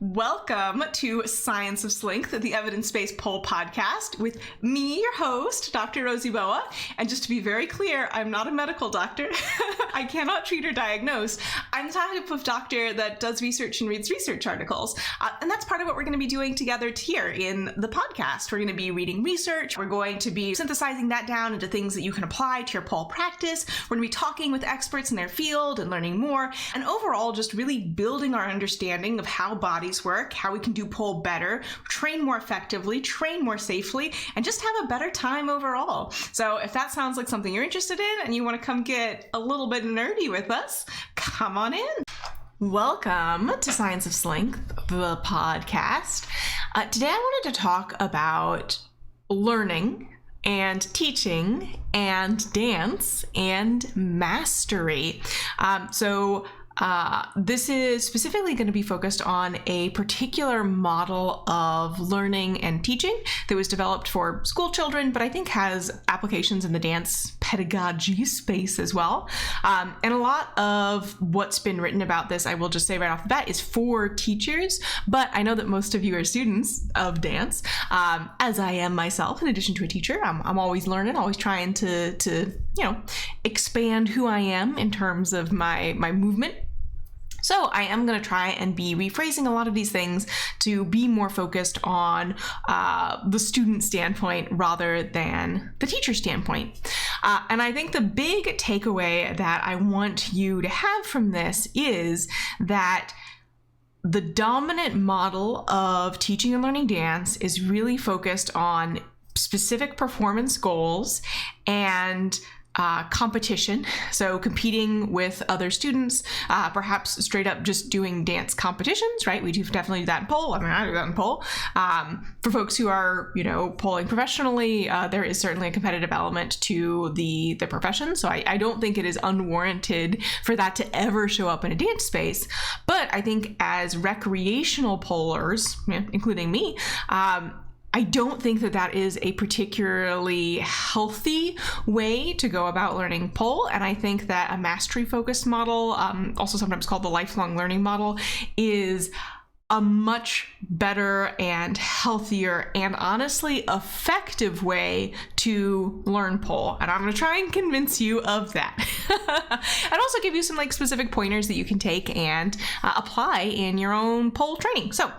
Welcome to Science of Slength, the evidence-based pole podcast with me, your host, Dr. Rosie Boa. And just to be very clear, I'm not a medical doctor. I cannot treat or diagnose. I'm the type of doctor that does research and reads research articles. And that's part of what we're going to be doing together here in the podcast. We're going to be reading research. We're going to be synthesizing that down into things that you can apply to your pole practice. We're going to be talking with experts in their field and learning more. And overall, just really building our understanding of how bodies work, how we can do pole better, train more effectively, train more safely, and just have a better time overall. So if that sounds like something you're interested in and you want to come get a little bit nerdy with us, come on in. Welcome to Science of Slength, the podcast. Today I wanted to talk about learning and teaching and dance and mastery. This is specifically going to be focused on a particular model of learning and teaching that was developed for school children, but I think has applications in the dance pedagogy space as well. And a lot of what's been written about this, I will just say right off the bat, is for teachers, but I know that most of you are students of dance, as I am myself, in addition to a teacher. I'm always learning, always trying to expand who I am in terms of my movement. So I am going to try and be rephrasing a lot of these things to be more focused on the student standpoint rather than the teacher standpoint. And I think the big takeaway that I want you to have from this is that the dominant model of teaching and learning dance is really focused on specific performance goals and competition, so competing with other students, perhaps straight up just doing dance competitions, right? We do definitely do that in pole. I mean, I do that in pole. For folks who are, polling professionally, there is certainly a competitive element to the profession. So I don't think it is unwarranted for that to ever show up in a dance space. But I think as recreational pollers, including me, I don't think that that is a particularly healthy way to go about learning pole. And I think that a mastery-focused model, also sometimes called the lifelong learning model, is a much better and healthier and honestly effective way to learn pole. And I'm going to try and convince you of that. And also give you some specific pointers that you can take and apply in your own pole training. So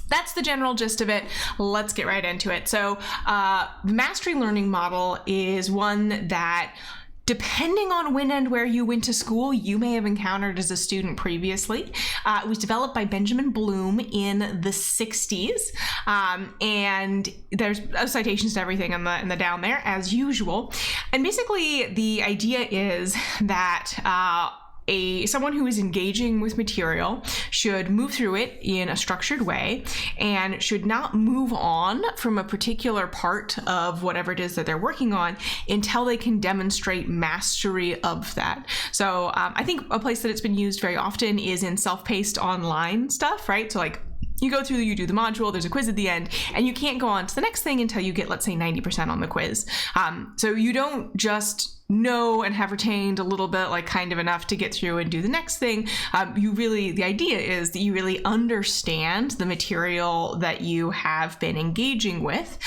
that's the general gist of it. Let's get right into it. So the mastery learning model is one that, depending on when and where you went to school, you may have encountered as a student previously. It was developed by Benjamin Bloom in the 60s. And there's citations to everything in the down there, as usual. And basically, the idea is that someone who is engaging with material should move through it in a structured way and should not move on from a particular part of whatever it is that they're working on until they can demonstrate mastery of that. So I think a place that it's been used very often is in self-paced online stuff, right? So you go through, you do the module, there's a quiz at the end, and you can't go on to the next thing until you get, let's say, 90% on the quiz. So you don't just know and have retained a little bit, kind of enough to get through and do the next thing. The idea is that you really understand the material that you have been engaging with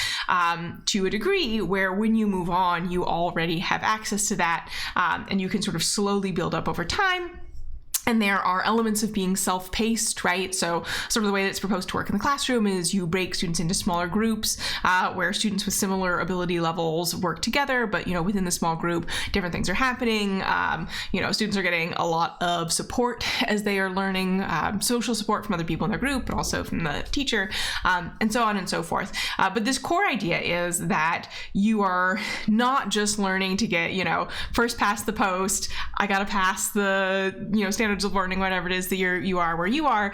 to a degree where when you move on, you already have access to that, and you can sort of slowly build up over time. And there are elements of being self-paced, right? So sort of the way that it's proposed to work in the classroom is you break students into smaller groups where students with similar ability levels work together, but, within the small group, different things are happening. Students are getting a lot of support as they are learning, social support from other people in their group, but also from the teacher, and so on and so forth. But this core idea is that you are not just learning to get, first past the post, I got to pass the, standards of learning, whatever it is that you are where you are.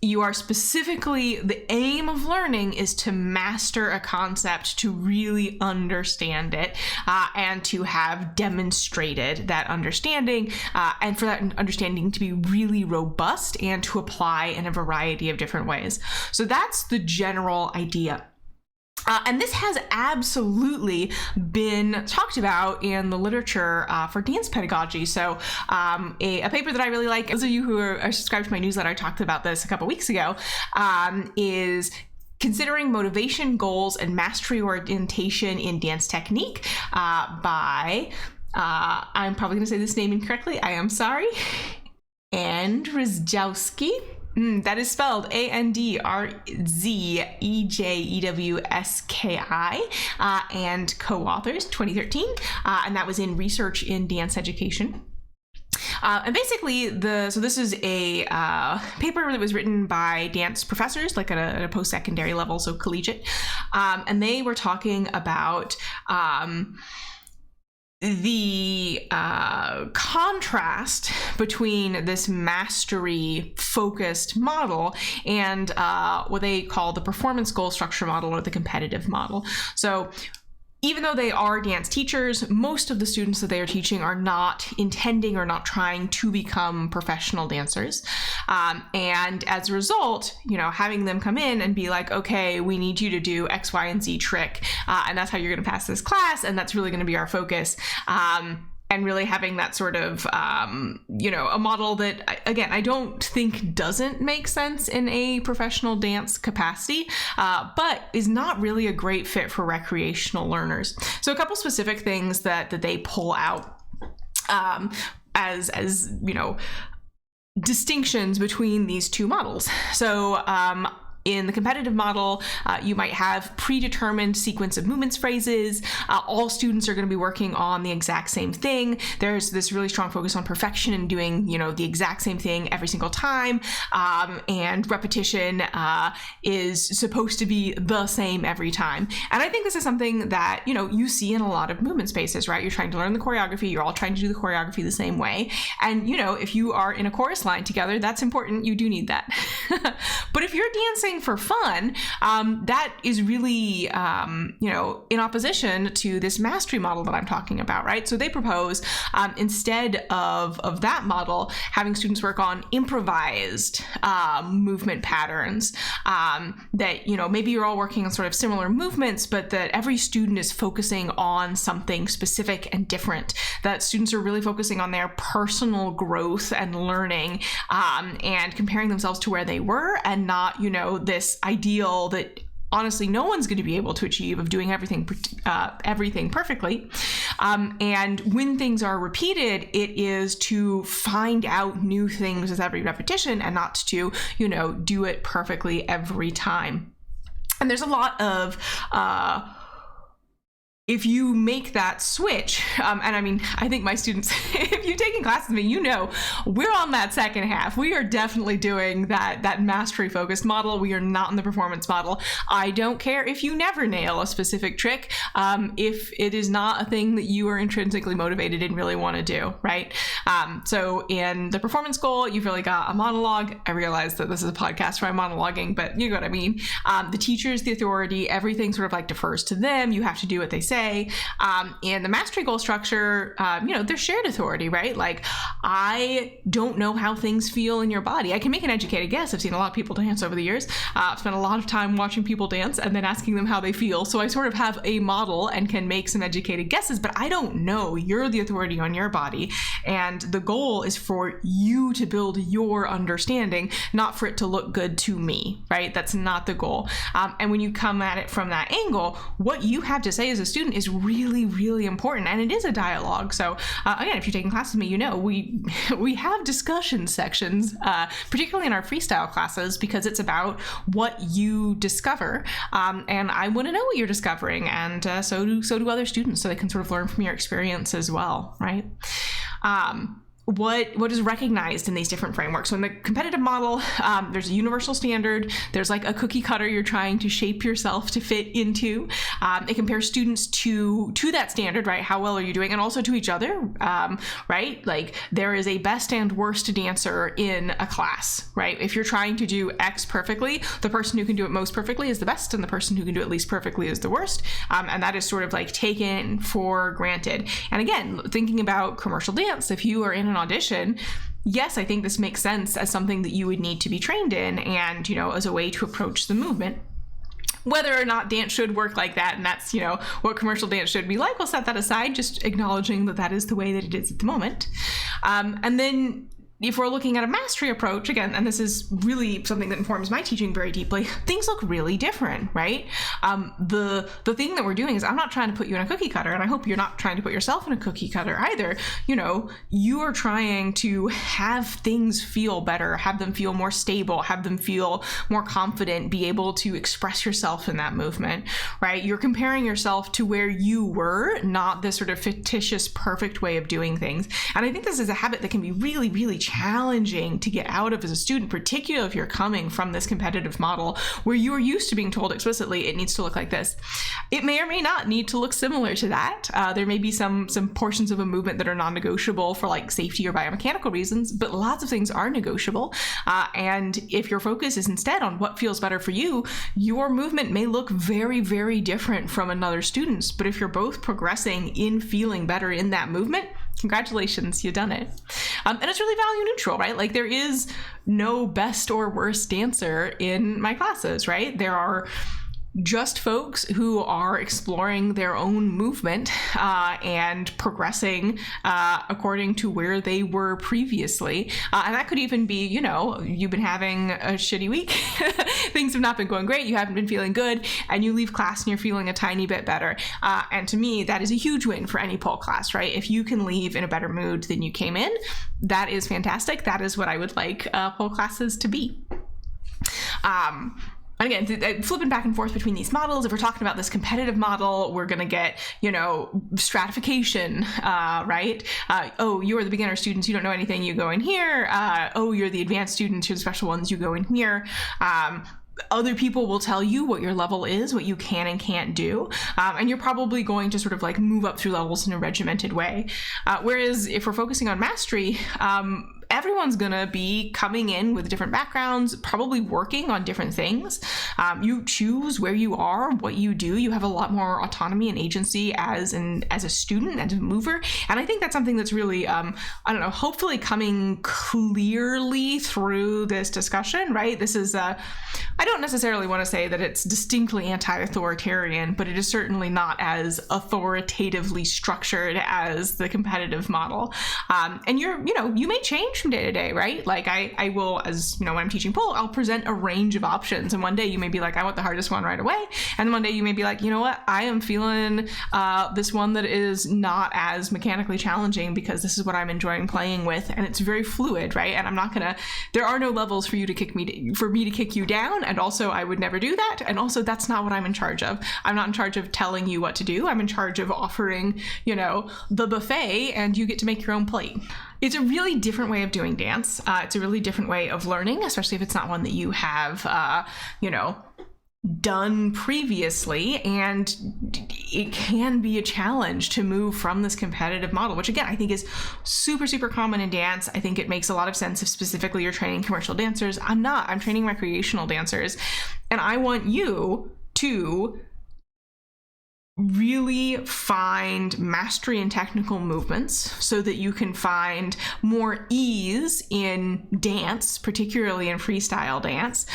You are specifically, the aim of learning is to master a concept, to really understand it, and to have demonstrated that understanding, and for that understanding to be really robust and to apply in a variety of different ways. So that's the general idea. And this has absolutely been talked about in the literature for dance pedagogy. So a paper that I really like, those of you who are subscribed to my newsletter, I talked about this a couple weeks ago, is Considering Motivation, Goals, and Mastery Orientation in Dance Technique by, I'm probably going to say this name incorrectly, I am sorry, Andrzejewski. That is spelled Andrzejewski, and co-authors, 2013, and that was in Research in Dance Education. And basically, so this is a paper that was written by dance professors, like at a post-secondary level, so collegiate, and they were talking about the contrast between this mastery focused model and what they call the performance goal structure model or the competitive model. So even though they are dance teachers, most of the students that they are teaching are not intending or not trying to become professional dancers. And as a result, having them come in and be like, okay, we need you to do X, Y, and Z trick, and that's how you're going to pass this class, and that's really going to be our focus. And really having that sort of, a model that, again, I don't think doesn't make sense in a professional dance capacity, but is not really a great fit for recreational learners. So a couple specific things that they pull out as distinctions between these two models. So in the competitive model, you might have predetermined sequence of movements phrases. All students are going to be working on the exact same thing. There's this really strong focus on perfection and doing, the exact same thing every single time. And repetition is supposed to be the same every time. And I think this is something that, you see in a lot of movement spaces, right? You're trying to learn the choreography. You're all trying to do the choreography the same way. And, if you are in a chorus line together, that's important. You do need that. But if you're dancing for fun, that is really, in opposition to this mastery model that I'm talking about, right? So they propose, instead of that model, having students work on improvised movement patterns, that, maybe you're all working on sort of similar movements, but that every student is focusing on something specific and different, that students are really focusing on their personal growth and learning, and comparing themselves to where they were, and not, this ideal that honestly no one's going to be able to achieve of doing everything perfectly. And when things are repeated, it is to find out new things with every repetition and not to, do it perfectly every time. And there's a lot of if you make that switch, and I mean, I think my students, if you've taken classes with me, we're on that second half. We are definitely doing that mastery focused model. We are not in the performance model. I don't care if you never nail a specific trick, if it is not a thing that you are intrinsically motivated and really want to do, right? So in the performance goal, you've really got a monologue. I realize that this is a podcast where I'm monologuing, but you know what I mean. The teacher is the authority. Everything sort of like defers to them. You have to do what they say. In the mastery goal structure, there's shared authority, right? Like, I don't know how things feel in your body. I can make an educated guess. I've seen a lot of people dance over the years. I've spent a lot of time watching people dance and then asking them how they feel. So I sort of have a model and can make some educated guesses, but I don't know. You're the authority on your body. And the goal is for you to build your understanding, not for it to look good to me, right? That's not the goal. And when you come at it from that angle, what you have to say as a student is really, really important. And it is a dialogue. So again, if you're taking classes with me, we have discussion sections, particularly in our freestyle classes, because it's about what you discover. And I want to know what you're discovering. And so do other students, so they can sort of learn from your experience as well, right? What is recognized in these different frameworks. So in the competitive model, there's a universal standard. There's like a cookie cutter you're trying to shape yourself to fit into. It compares students to that standard, right? How well are you doing? And also to each other, right? Like, there is a best and worst dancer in a class, right? If you're trying to do X perfectly, the person who can do it most perfectly is the best, and the person who can do it least perfectly is the worst. And that is sort of like taken for granted. And again, thinking about commercial dance, if you are in an audition, yes, I think this makes sense as something that you would need to be trained in and, as a way to approach the movement. Whether or not dance should work like that, and that's, what commercial dance should be like, we'll set that aside, just acknowledging that that is the way that it is at the moment. And then if we're looking at a mastery approach, again, and this is really something that informs my teaching very deeply, things look really different, right? The thing that we're doing is I'm not trying to put you in a cookie cutter, and I hope you're not trying to put yourself in a cookie cutter either. You are trying to have things feel better, have them feel more stable, have them feel more confident, be able to express yourself in that movement, right? You're comparing yourself to where you were, not this sort of fictitious, perfect way of doing things. And I think this is a habit that can be really, really challenging to get out of as a student, particularly if you're coming from this competitive model where you are used to being told explicitly it needs to look like this. It may or may not need to look similar to that. There may be some portions of a movement that are non-negotiable for like safety or biomechanical reasons, but lots of things are negotiable. And if your focus is instead on what feels better for you, your movement may look very, very different from another student's. But if you're both progressing in feeling better in that movement, congratulations, you've done it. And it's really value neutral, right? Like there is no best or worst dancer in my classes, right? There are just folks who are exploring their own movement and progressing according to where they were previously. And that could even be, you've been having a shitty week. Things have not been going great. You haven't been feeling good, and you leave class and you're feeling a tiny bit better. And to me, that is a huge win for any pole class, right? If you can leave in a better mood than you came in, that is fantastic. That is what I would like pole classes to be. And again, flipping back and forth between these models, if we're talking about this competitive model, we're going to get, stratification, right? Oh, you're the beginner students, you don't know anything, you go in here. Oh, you're the advanced students, you're the special ones, you go in here. Other people will tell you what your level is, what you can and can't do. And you're probably going to sort of like move up through levels in a regimented way. Whereas if we're focusing on mastery, everyone's gonna be coming in with different backgrounds, probably working on different things. You choose where you are, what you do. You have a lot more autonomy and agency as a student, as a mover. And I think that's something that's really, hopefully coming clearly through this discussion, right? This is, I don't necessarily want to say that it's distinctly anti-authoritarian, but it is certainly not as authoritatively structured as the competitive model. And you may change from day to day, right? Like I will, as when I'm teaching pole, I'll present a range of options. And one day you may be like, I want the hardest one right away. And one day you may be like, you know what? I am feeling this one that is not as mechanically challenging because this is what I'm enjoying playing with. And it's very fluid, right? And there are no levels for you to kick me, for me to kick you down. And also I would never do that. And also that's not what I'm in charge of. I'm not in charge of telling you what to do. I'm in charge of offering, the buffet, and you get to make your own plate. It's a really different way of doing dance. It's a really different way of learning, especially if it's not one that you have, done previously. And it can be a challenge to move from this competitive model, which again, I think is super, super common in dance. I think it makes a lot of sense if specifically you're training commercial dancers. I'm training recreational dancers. And I want you to really find mastery in technical movements so that you can find more ease in dance, particularly in freestyle dance,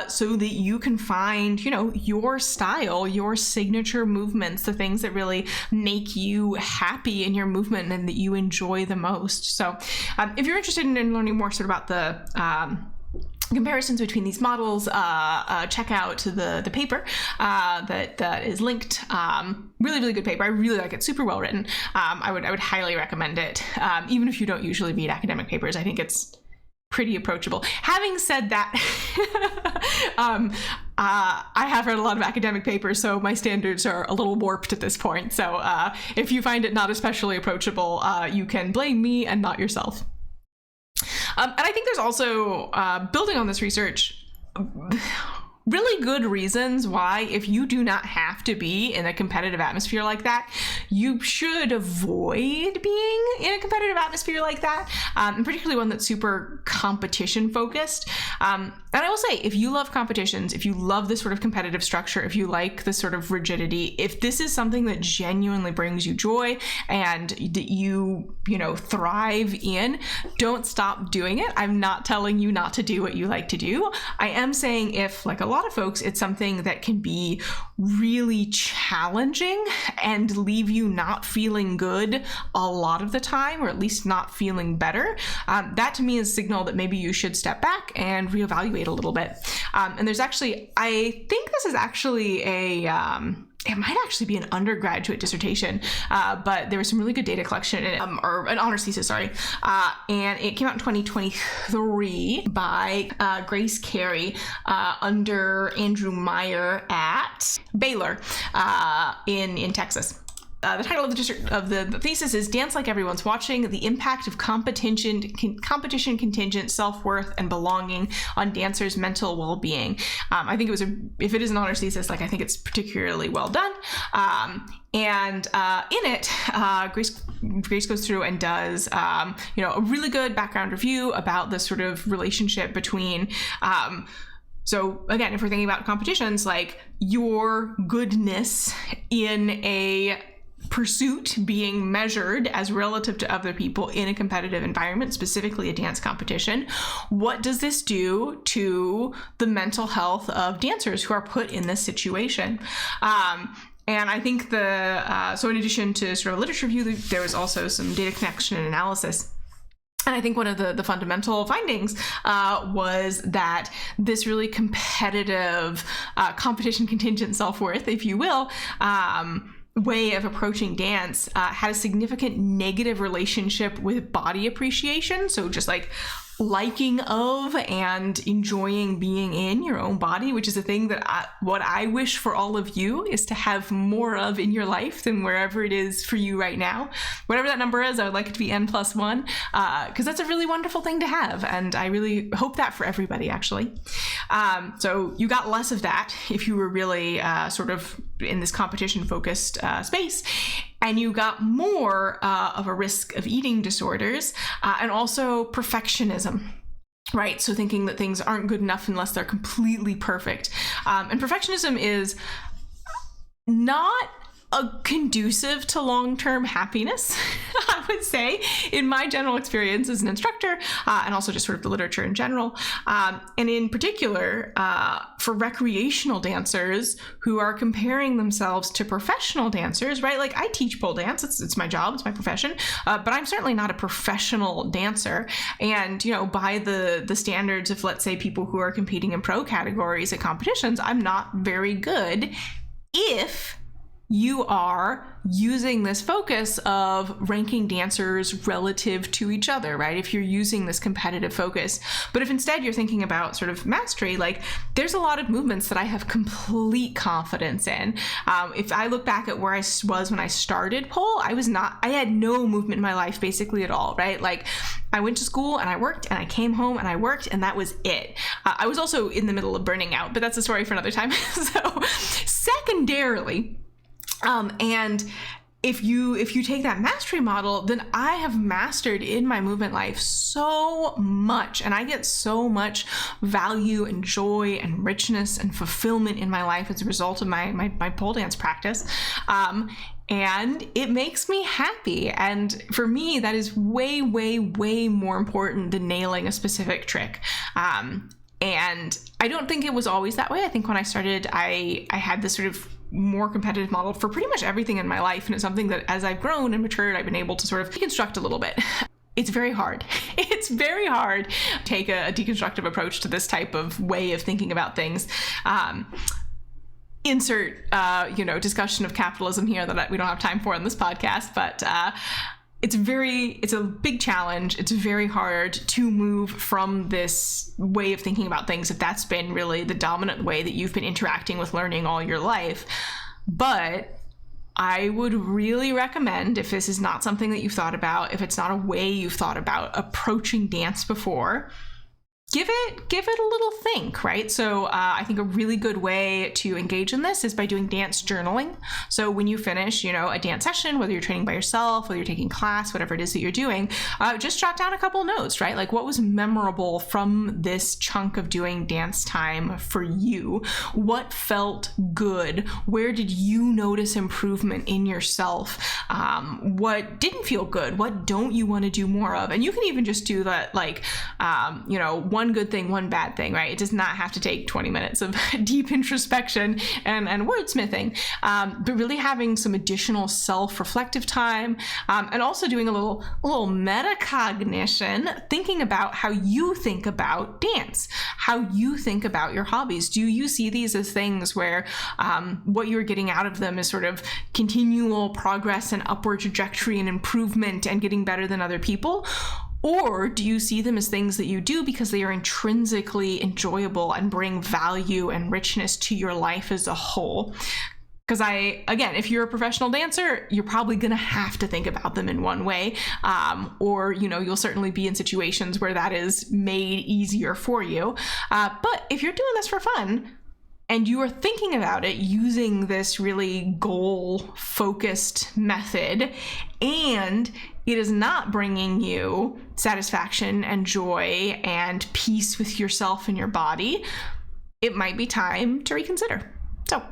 so that you can find, your style, your signature movements, the things that really make you happy in your movement and that you enjoy the most. So if you're interested in learning more sort of about the comparisons between these models, check out the paper that is linked. Really, really good paper. I really like it. Super well written. I would highly recommend it. Even if you don't usually read academic papers, I think it's pretty approachable. Having said that, I have read a lot of academic papers, so my standards are a little warped at this point. So if you find it not especially approachable, you can blame me and not yourself. And I think there's also, building on this research, really good reasons why, if you do not have to be in a competitive atmosphere like that, you should avoid being in a competitive atmosphere like that, and particularly one that's super competition focused. And I will say, if you love competitions, if you love this sort of competitive structure, if you like this sort of rigidity, if this is something that genuinely brings you joy and that you thrive in, don't stop doing it. I'm not telling you not to do what you like to do. I am saying if, like a lot of folks, it's something that can be really challenging and leave you not feeling good a lot of the time, or at least not feeling better. That to me is a signal that maybe you should step back and reevaluate a little bit. And there's actually, I think this is actually it might actually be an undergraduate dissertation, but there was some really good data collection in it, or an honors thesis, sorry. And it came out in 2023 by Grace Carey under Andrew Meyer at Baylor in Texas. The title of the thesis is Dance Like Everyone's Watching, the Impact of Competition Contingent Self-Worth and Belonging on Dancers' Mental Well-Being. I think if it is an honors thesis, I think it's particularly well done. And in it, Grace goes through and does, a really good background review about the sort of relationship between, so again, if we're thinking about competitions, like your goodness in a pursuit being measured as relative to other people in a competitive environment, specifically a dance competition, what does this do to the mental health of dancers who are put in this situation? And I think so in addition to sort of literature review, there was also some data connection and analysis. And I think one of the fundamental findings was that this really competitive competition contingent self-worth, if you will, way of approaching dance had a significant negative relationship with body appreciation. So just like liking of and enjoying being in your own body, which is a thing that what I wish for all of you is to have more of in your life than wherever it is for you right now. Whatever that number is, I would like it to be n+1, because that's a really wonderful thing to have. And I really hope that for everybody, actually. So you got less of that if you were really sort of in this competition focused space. And you got more of a risk of eating disorders and also perfectionism, right? So thinking that things aren't good enough unless they're completely perfect. And perfectionism is not conducive to long-term happiness, I would say, in my general experience as an instructor, and also just sort of the literature in general. And in particular, for recreational dancers who are comparing themselves to professional dancers, right? Like I teach pole dance, it's my job, it's my profession, but I'm certainly not a professional dancer. And, by the standards of, let's say, people who are competing in pro categories at competitions, I'm not very good if you are using this focus of ranking dancers relative to each other, right? If you're using this competitive focus. But if instead you're thinking about sort of mastery, like there's a lot of movements that I have complete confidence in. If I look back at where I was when I started pole, I had no movement in my life basically at all, right? Like I went to school and I worked and I came home and I worked and that was it. I was also in the middle of burning out, but that's a story for another time. So secondarily, and if you take that mastery model, then I have mastered in my movement life so much, and I get so much value and joy and richness and fulfillment in my life as a result of my pole dance practice. And it makes me happy. And for me, that is way, way, way more important than nailing a specific trick. And I don't think it was always that way. I think when I started, I had this sort of more competitive model for pretty much everything in my life. And it's something that as I've grown and matured, I've been able to sort of deconstruct a little bit. It's very hard. It's very hard to take a deconstructive approach to this type of way of thinking about things. Insert, discussion of capitalism here that we don't have time for on this podcast, but it's a big challenge. It's very hard to move from this way of thinking about things if that's been really the dominant way that you've been interacting with learning all your life. But I would really recommend, if this is not something that you've thought about, if it's not a way you've thought about approaching dance before, give it a little think, right? So I think a really good way to engage in this is by doing dance journaling. So when you finish, a dance session, whether you're training by yourself, whether you're taking class, whatever it is that you're doing, just jot down a couple notes, right? Like what was memorable from this chunk of doing dance time for you? What felt good? Where did you notice improvement in yourself? What didn't feel good? What don't you want to do more of? And you can even just do that, like, one one good thing, one bad thing, right? It does not have to take 20 minutes of deep introspection and wordsmithing, but really having some additional self-reflective time, and also doing a little metacognition, thinking about how you think about dance, how you think about your hobbies. Do you see these as things where what you're getting out of them is sort of continual progress and upward trajectory and improvement and getting better than other people? Or do you see them as things that you do because they are intrinsically enjoyable and bring value and richness to your life as a whole? Because again, if you're a professional dancer, you're probably going to have to think about them in one way, or, you'll certainly be in situations where that is made easier for you. But if you're doing this for fun, and you are thinking about it using this really goal-focused method, and it is not bringing you satisfaction and joy and peace with yourself and your body, it might be time to reconsider. So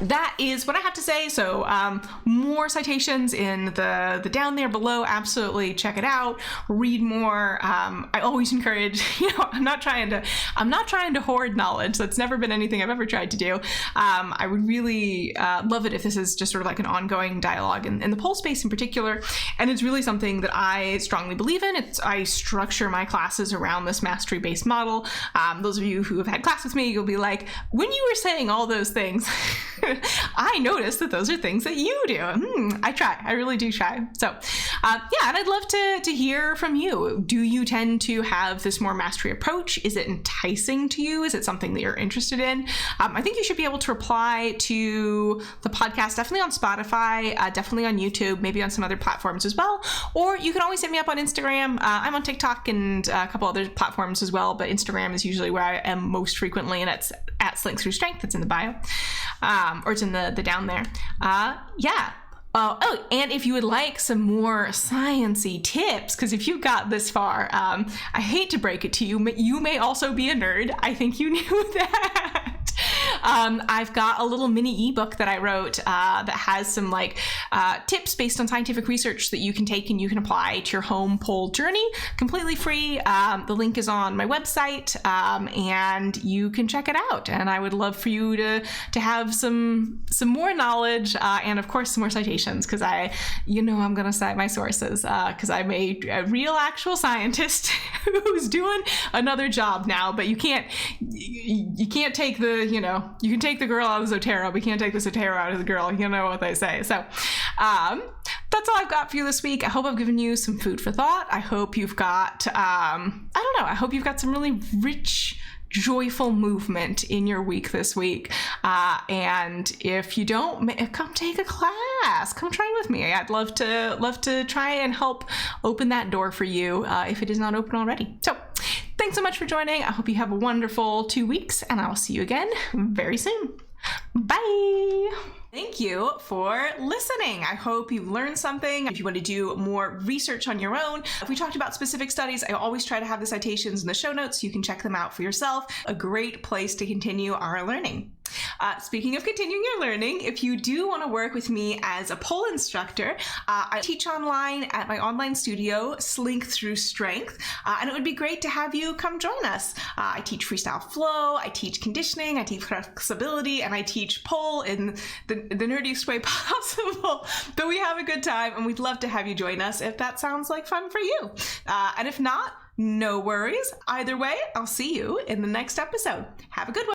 that is what I have to say. So more citations in the down there below. Absolutely check it out. Read more. I always encourage, I'm not trying to hoard knowledge. That's never been anything I've ever tried to do. I would really love it if this is just sort of like an ongoing dialogue in the pole space in particular. And it's really something that I strongly believe in. I structure my classes around this mastery-based model. Those of you who have had class with me, you'll be like, when you were saying all those things, I noticed that those are things that you do. I try. I really do try. So, and I'd love to hear from you. Do you tend to have this more mastery approach? Is it enticing to you? Is it something that you're interested in? I think you should be able to reply to the podcast, definitely on Spotify, definitely on YouTube, maybe on some other platforms as well. Or you can always hit me up on Instagram. I'm on TikTok and a couple other platforms as well, but Instagram is usually where I am most frequently, and it's at Slink Through Strength. It's in the bio. Or it's in the down there. And if you would like some more science-y tips, because if you got this far, I hate to break it to you, but you may also be a nerd. I think you knew that. I've got a little mini ebook that I wrote that has some tips based on scientific research that you can take and you can apply to your home pole journey, completely free. The link is on my website, and you can check it out. And I would love for you to have some more knowledge, and of course some more citations, because I'm going to cite my sources, because I'm a real actual scientist who's doing another job now. But you can't take you can take the girl out of the Zotero, but you can't take the Zotero out of the girl. You know what they say. So that's all I've got for you this week. I hope I've given you some food for thought. I hope you've got, I hope you've got some really rich, joyful movement in your week this week. And if you don't, come take a class. Come train with me. I'd love to try and help open that door for you if it is not open already. So thanks so much for joining. I hope you have a wonderful 2 weeks, and I'll see you again very soon. Bye. Thank you for listening. I hope you've learned something. If you want to do more research on your own, if we talked about specific studies, I always try to have the citations in the show notes so you can check them out for yourself. A great place to continue our learning. Speaking of continuing your learning, if you do want to work with me as a pole instructor, I teach online at my online studio, Slink Through Strength, and it would be great to have you come join us. I teach freestyle flow, I teach conditioning, I teach flexibility, and I teach pole in the nerdiest way possible. But we have a good time, and we'd love to have you join us if that sounds like fun for you. And if not, no worries. Either way, I'll see you in the next episode. Have a good one.